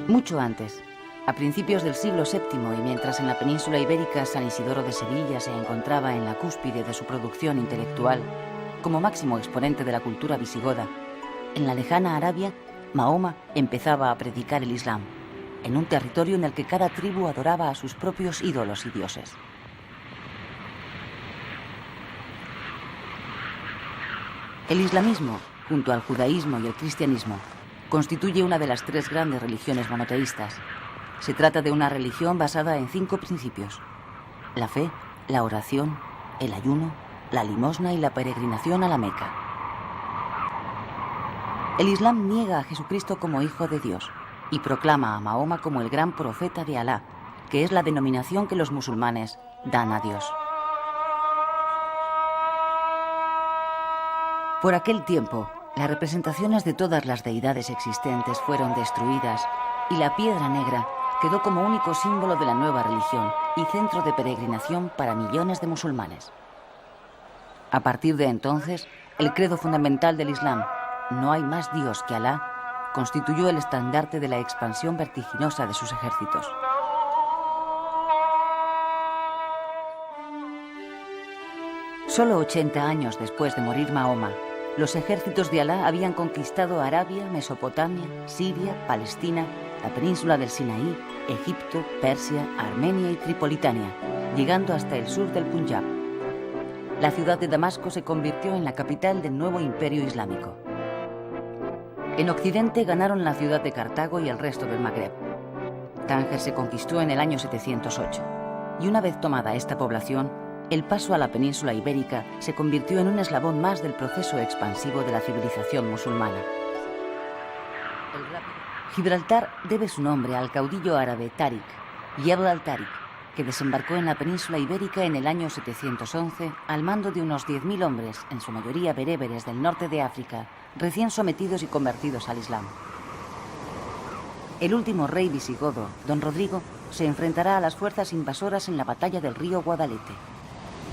Mucho antes, a principios del siglo VII y mientras en la península ibérica San Isidoro de Sevilla se encontraba en la cúspide de su producción intelectual, como máximo exponente de la cultura visigoda, en la lejana Arabia, Mahoma empezaba a predicar el Islam, en un territorio en el que cada tribu adoraba a sus propios ídolos y dioses. El islamismo, junto al judaísmo y el cristianismo, constituye una de las tres grandes religiones monoteístas. Se trata de una religión basada en 5 principios: la fe, la oración, el ayuno, la limosna y la peregrinación a la Meca. El Islam niega a Jesucristo como hijo de Dios y proclama a Mahoma como el gran profeta de Alá, que es la denominación que los musulmanes dan a Dios. Por aquel tiempo, las representaciones de todas las deidades existentes fueron destruidas y la piedra negra quedó como único símbolo de la nueva religión y centro de peregrinación para millones de musulmanes. A partir de entonces, el credo fundamental del Islam, no hay más Dios que Alá, constituyó el estandarte de la expansión vertiginosa de sus ejércitos. Solo 80 años después de morir Mahoma, los ejércitos de Alá habían conquistado Arabia, Mesopotamia, Siria, Palestina, la península del Sinaí, Egipto, Persia, Armenia y Tripolitania, llegando hasta el sur del Punjab. La ciudad de Damasco se convirtió en la capital del nuevo imperio islámico. En Occidente ganaron la ciudad de Cartago y el resto del Magreb. Tánger se conquistó en el año 708, y una vez tomada esta población, el paso a la península ibérica se convirtió en un eslabón más del proceso expansivo de la civilización musulmana. Gibraltar debe su nombre al caudillo árabe Tariq, Yebel al-Tariq, que desembarcó en la península ibérica en el año 711 al mando de unos 10.000 hombres, en su mayoría bereberes del norte de África, recién sometidos y convertidos al Islam. El último rey visigodo, don Rodrigo, se enfrentará a las fuerzas invasoras en la batalla del río Guadalete.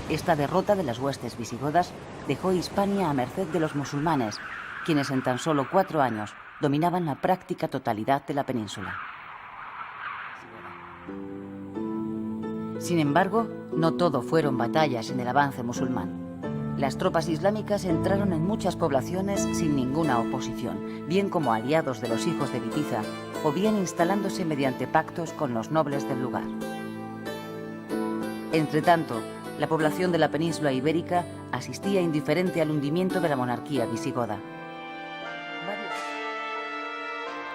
Esta derrota de las huestes visigodas dejó Hispania a merced de los musulmanes, quienes en tan solo 4 años dominaban la práctica totalidad de la península. Sin embargo, no todo fueron batallas en el avance musulmán. Las tropas islámicas entraron en muchas poblaciones sin ninguna oposición, bien como aliados de los hijos de Bitiza, o bien instalándose mediante pactos con los nobles del lugar. Entretanto, la población de la península ibérica asistía indiferente al hundimiento de la monarquía visigoda.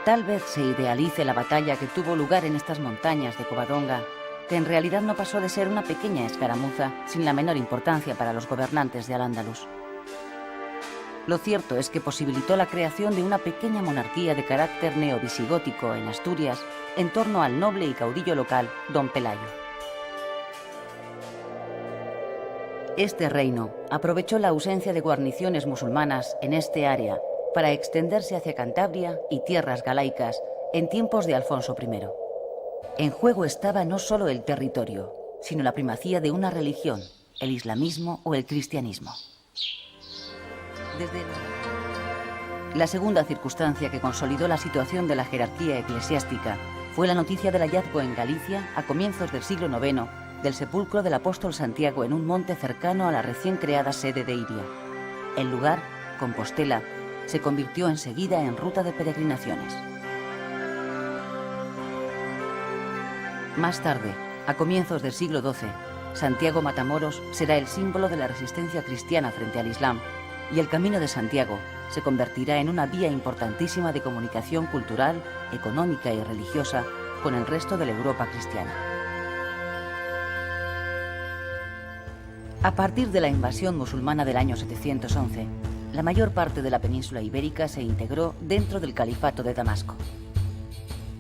Tal vez se idealice la batalla que tuvo lugar en estas montañas de Covadonga, que en realidad no pasó de ser una pequeña escaramuza sin la menor importancia para los gobernantes de Al-Ándalus. Lo cierto es que posibilitó la creación de una pequeña monarquía de carácter neovisigótico en Asturias en torno al noble y caudillo local don Pelayo. Este reino aprovechó la ausencia de guarniciones musulmanas en este área para extenderse hacia Cantabria y tierras galaicas en tiempos de Alfonso I. En juego estaba no solo el territorio, sino la primacía de una religión, el islamismo o el cristianismo. La segunda circunstancia que consolidó la situación de la jerarquía eclesiástica fue la noticia del hallazgo en Galicia, a comienzos del siglo IX, del sepulcro del apóstol Santiago en un monte cercano a la recién creada sede de Iria. El lugar, Compostela, se convirtió enseguida en ruta de peregrinaciones. Más tarde, a comienzos del siglo XII, Santiago Matamoros será el símbolo de la resistencia cristiana frente al Islam, y el Camino de Santiago se convertirá en una vía importantísima de comunicación cultural, económica y religiosa con el resto de la Europa cristiana. A partir de la invasión musulmana del año 711, la mayor parte de la península ibérica se integró dentro del califato de Damasco.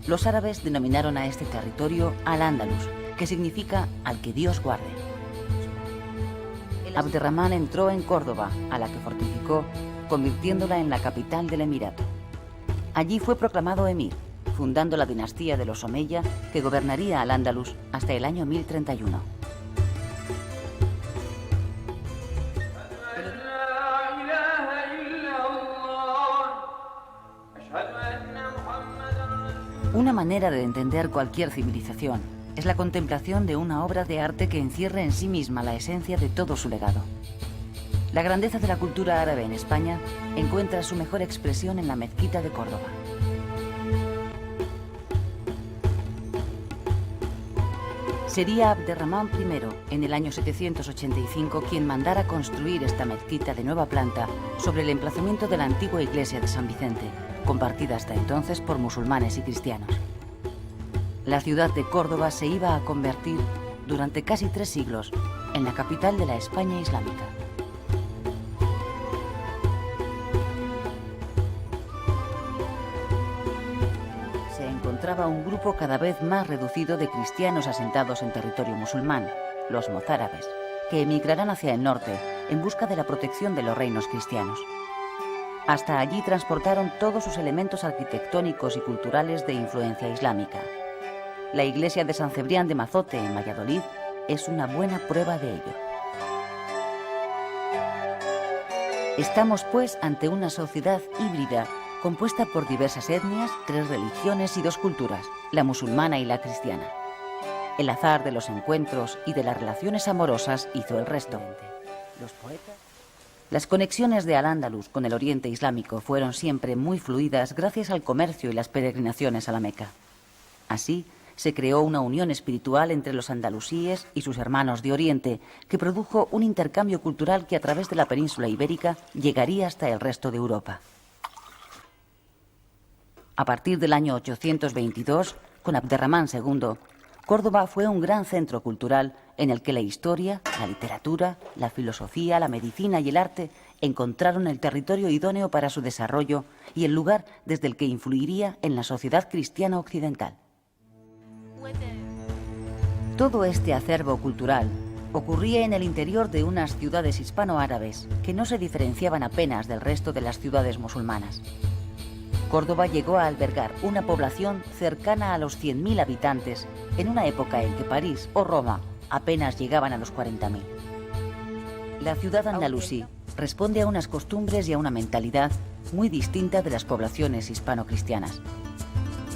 Los árabes denominaron a este territorio Al-Ándalus, que significa al que Dios guarde. Abderramán entró en Córdoba, a la que fortificó, convirtiéndola en la capital del emirato. Allí fue proclamado emir, fundando la dinastía de los Omeya, que gobernaría Al-Ándalus hasta el año 1031. Una manera de entender cualquier civilización es la contemplación de una obra de arte que encierre en sí misma la esencia de todo su legado. La grandeza de la cultura árabe en España encuentra su mejor expresión en la mezquita de Córdoba. Sería Abderramán I, en el año 785, quien mandara construir esta mezquita de nueva planta sobre el emplazamiento de la antigua iglesia de San Vicente, compartida hasta entonces por musulmanes y cristianos. La ciudad de Córdoba se iba a convertir, durante casi 3 siglos, en la capital de la España islámica. Se encontraba un grupo cada vez más reducido de cristianos asentados en territorio musulmán, los mozárabes, que emigrarán hacia el norte en busca de la protección de los reinos cristianos. Hasta allí transportaron todos sus elementos arquitectónicos y culturales de influencia islámica. La iglesia de San Cebrián de Mazote, en Valladolid, es una buena prueba de ello. Estamos, pues, ante una sociedad híbrida compuesta por diversas etnias, 3 religiones y 2 culturas, la musulmana y la cristiana. El azar de los encuentros y de las relaciones amorosas hizo el resto. Los poetas... Las conexiones de Al-Ándalus con el Oriente Islámico fueron siempre muy fluidas gracias al comercio y las peregrinaciones a la Meca. Así, se creó una unión espiritual entre los andalusíes y sus hermanos de Oriente, que produjo un intercambio cultural que a través de la península ibérica llegaría hasta el resto de Europa. A partir del año 822, con Abderramán II, Córdoba fue un gran centro cultural en el que la historia, la literatura, la filosofía, la medicina y el arte encontraron el territorio idóneo para su desarrollo y el lugar desde el que influiría en la sociedad cristiana occidental. Todo este acervo cultural ocurría en el interior de unas ciudades hispano-árabes que no se diferenciaban apenas del resto de las ciudades musulmanas. Córdoba llegó a albergar una población cercana a los 100.000 habitantes en una época en que París o Roma apenas llegaban a los 40.000. La ciudad andalusí responde a unas costumbres y a una mentalidad muy distinta de las poblaciones hispano-cristianas.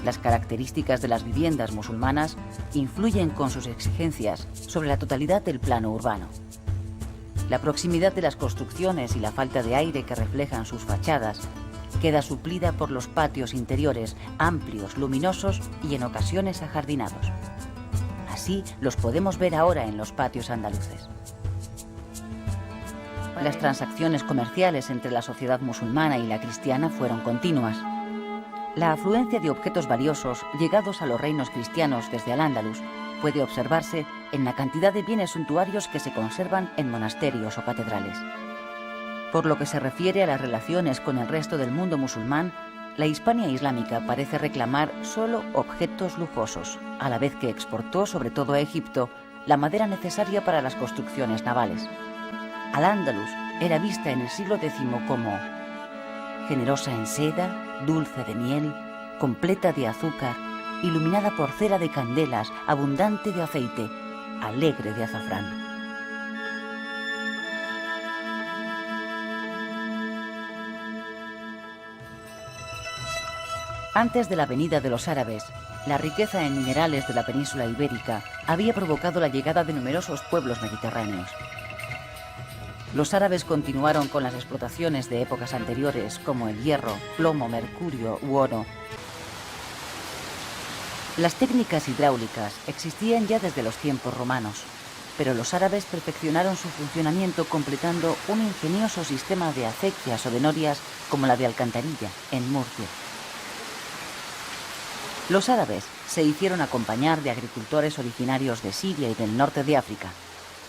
Las características de las viviendas musulmanas influyen con sus exigencias sobre la totalidad del plano urbano. La proximidad de las construcciones y la falta de aire que reflejan sus fachadas queda suplida por los patios interiores amplios, luminosos y en ocasiones ajardinados. Así los podemos ver ahora en los patios andaluces. Las transacciones comerciales entre la sociedad musulmana y la cristiana fueron continuas. La afluencia de objetos valiosos llegados a los reinos cristianos desde Al-Ándalus puede observarse en la cantidad de bienes suntuarios que se conservan en monasterios o catedrales. Por lo que se refiere a las relaciones con el resto del mundo musulmán, la Hispania islámica parece reclamar solo objetos lujosos, a la vez que exportó, sobre todo a Egipto, la madera necesaria para las construcciones navales. Al-Ándalus era vista en el siglo X como generosa en seda, dulce de miel, completa de azúcar, iluminada por cera de candelas, abundante de aceite, alegre de azafrán. Antes de la venida de los árabes, la riqueza en minerales de la península ibérica había provocado la llegada de numerosos pueblos mediterráneos. Los árabes continuaron con las explotaciones de épocas anteriores, como el hierro, plomo, mercurio u oro. Las técnicas hidráulicas existían ya desde los tiempos romanos, pero los árabes perfeccionaron su funcionamiento completando un ingenioso sistema de acequias o de norias como la de Alcantarilla, en Murcia. Los árabes se hicieron acompañar de agricultores originarios de Siria y del norte de África,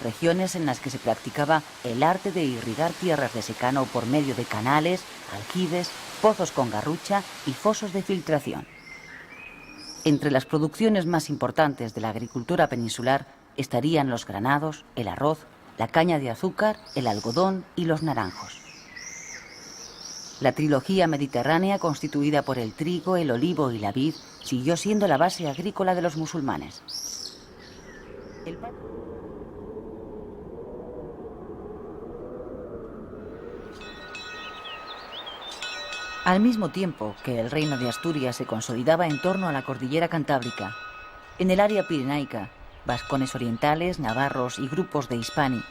regiones en las que se practicaba el arte de irrigar tierras de secano por medio de canales, aljibes, pozos con garrucha y fosos de filtración. Entre las producciones más importantes de la agricultura peninsular estarían los granados, el arroz, la caña de azúcar, el algodón y los naranjos. La trilogía mediterránea, constituida por el trigo, el olivo y la vid, siguió siendo la base agrícola de los musulmanes. Al mismo tiempo que el reino de Asturias se consolidaba en torno a la cordillera cantábrica, en el área pirenaica, vascones orientales, navarros y grupos de hispani,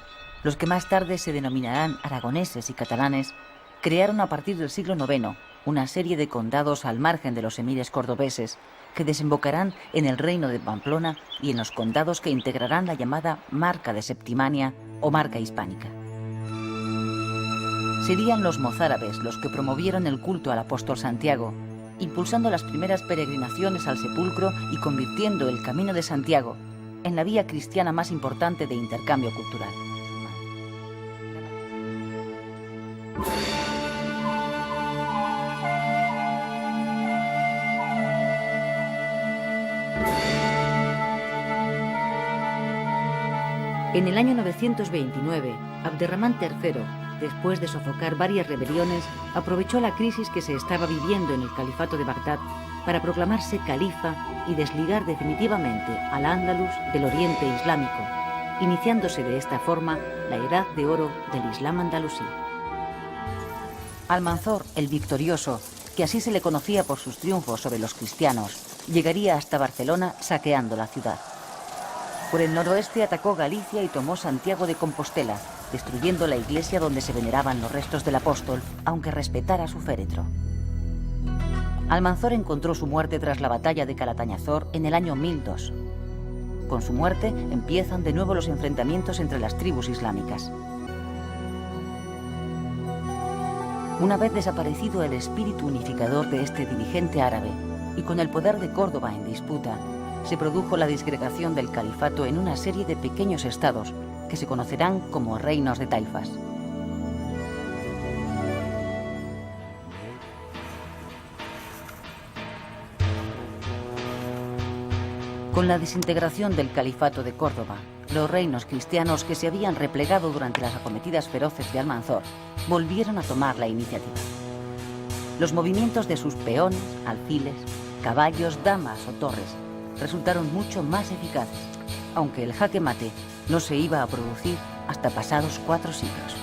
los que más tarde se denominarán aragoneses y catalanes, crearon a partir del siglo IX una serie de condados al margen de los emires cordobeses que desembocarán en el reino de Pamplona y en los condados que integrarán la llamada Marca de Septimania o Marca Hispánica. Serían los mozárabes los que promovieron el culto al apóstol Santiago, impulsando las primeras peregrinaciones al sepulcro y convirtiendo el Camino de Santiago en la vía cristiana más importante de intercambio cultural. En el año 929, Abderramán III, después de sofocar varias rebeliones, aprovechó la crisis que se estaba viviendo en el califato de Bagdad para proclamarse califa y desligar definitivamente al Andalus del Oriente Islámico, iniciándose de esta forma la Edad de Oro del Islam andalusí. Almanzor, el victorioso, que así se le conocía por sus triunfos sobre los cristianos, llegaría hasta Barcelona saqueando la ciudad. Por el noroeste atacó Galicia y tomó Santiago de Compostela, destruyendo la iglesia donde se veneraban los restos del apóstol, aunque respetara su féretro. Almanzor encontró su muerte tras la batalla de Calatañazor en el año 1002. Con su muerte empiezan de nuevo los enfrentamientos entre las tribus islámicas. Una vez desaparecido el espíritu unificador de este dirigente árabe y con el poder de Córdoba en disputa, se produjo la disgregación del califato en una serie de pequeños estados que se conocerán como reinos de taifas. Con la desintegración del califato de Córdoba, los reinos cristianos que se habían replegado durante las acometidas feroces de Almanzor volvieron a tomar la iniciativa. Los movimientos de sus peones, alfiles, caballos, damas o torres resultaron mucho más eficaces, aunque el jaque mate no se iba a producir hasta pasados 4 siglos.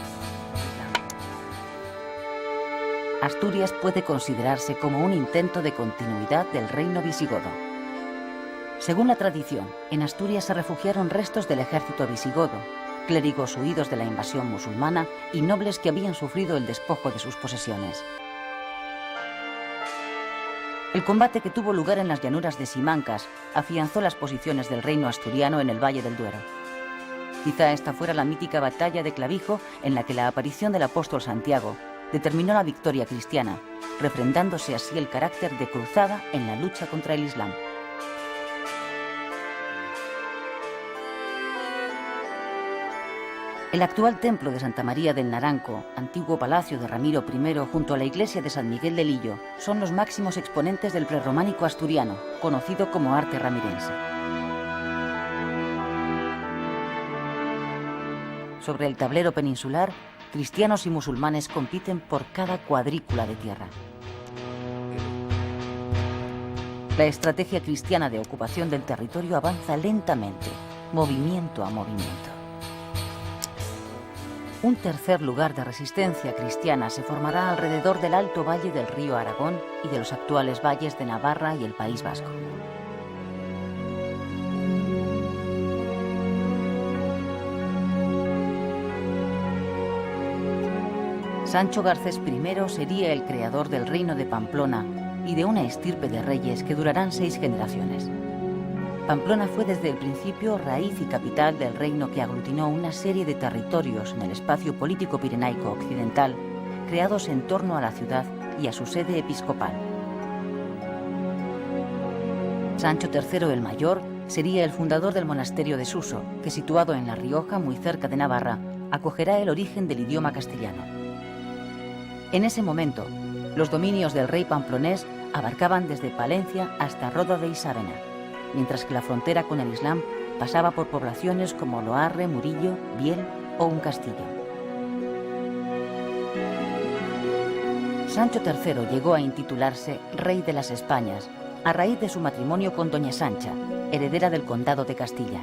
Asturias puede considerarse como un intento de continuidad del reino visigodo. Según la tradición, en Asturias se refugiaron restos del ejército visigodo, clérigos huidos de la invasión musulmana y nobles que habían sufrido el despojo de sus posesiones. El combate que tuvo lugar en las llanuras de Simancas afianzó las posiciones del reino asturiano en el Valle del Duero. Quizá esta fuera la mítica batalla de Clavijo en la que la aparición del apóstol Santiago determinó la victoria cristiana, refrendándose así el carácter de cruzada en la lucha contra el Islam. El actual templo de Santa María del Naranco, antiguo palacio de Ramiro I junto a la iglesia de San Miguel de Lillo, son los máximos exponentes del prerrománico asturiano, conocido como arte ramirense. Sobre el tablero peninsular, cristianos y musulmanes compiten por cada cuadrícula de tierra. La estrategia cristiana de ocupación del territorio avanza lentamente, movimiento a movimiento. Un tercer lugar de resistencia cristiana se formará alrededor del alto valle del río Aragón y de los actuales valles de Navarra y el País Vasco. Sancho Garcés I sería el creador del reino de Pamplona y de una estirpe de reyes que durarán 6 generaciones. Pamplona fue desde el principio raíz y capital del reino que aglutinó una serie de territorios en el espacio político pirenaico occidental, creados en torno a la ciudad y a su sede episcopal. Sancho III el Mayor sería el fundador del monasterio de Suso, que situado en La Rioja, muy cerca de Navarra, acogerá el origen del idioma castellano. En ese momento, los dominios del rey pamplonés abarcaban desde Palencia hasta Roda de Isávena, mientras que la frontera con el Islam pasaba por poblaciones como Loarre, Murillo, Biel o un castillo. Sancho III llegó a intitularse Rey de las Españas a raíz de su matrimonio con Doña Sancha, heredera del condado de Castilla.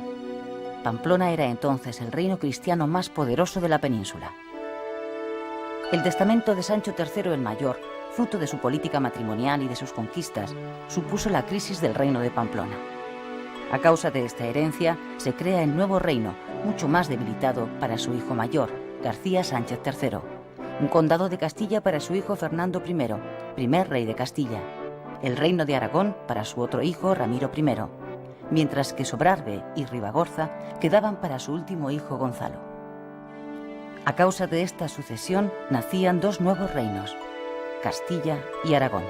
Pamplona era entonces el reino cristiano más poderoso de la península. El testamento de Sancho III el Mayor fruto de su política matrimonial y de sus conquistas, supuso la crisis del reino de Pamplona. A causa de esta herencia, se crea el nuevo reino, mucho más debilitado para su hijo mayor, García Sánchez III, un condado de Castilla para su hijo Fernando I, primer rey de Castilla, el reino de Aragón para su otro hijo Ramiro I, mientras que Sobrarbe y Ribagorza quedaban para su último hijo Gonzalo. A causa de esta sucesión nacían dos nuevos reinos, Castilla y Aragón.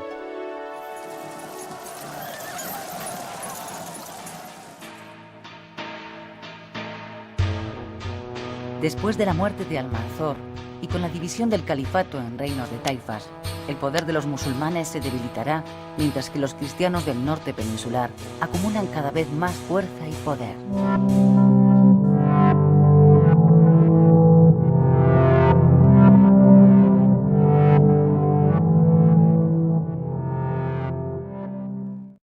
Después de la muerte de Almanzor y con la división del califato en reinos de taifas, el poder de los musulmanes se debilitará, mientras que los cristianos del norte peninsular acumulan cada vez más fuerza y poder.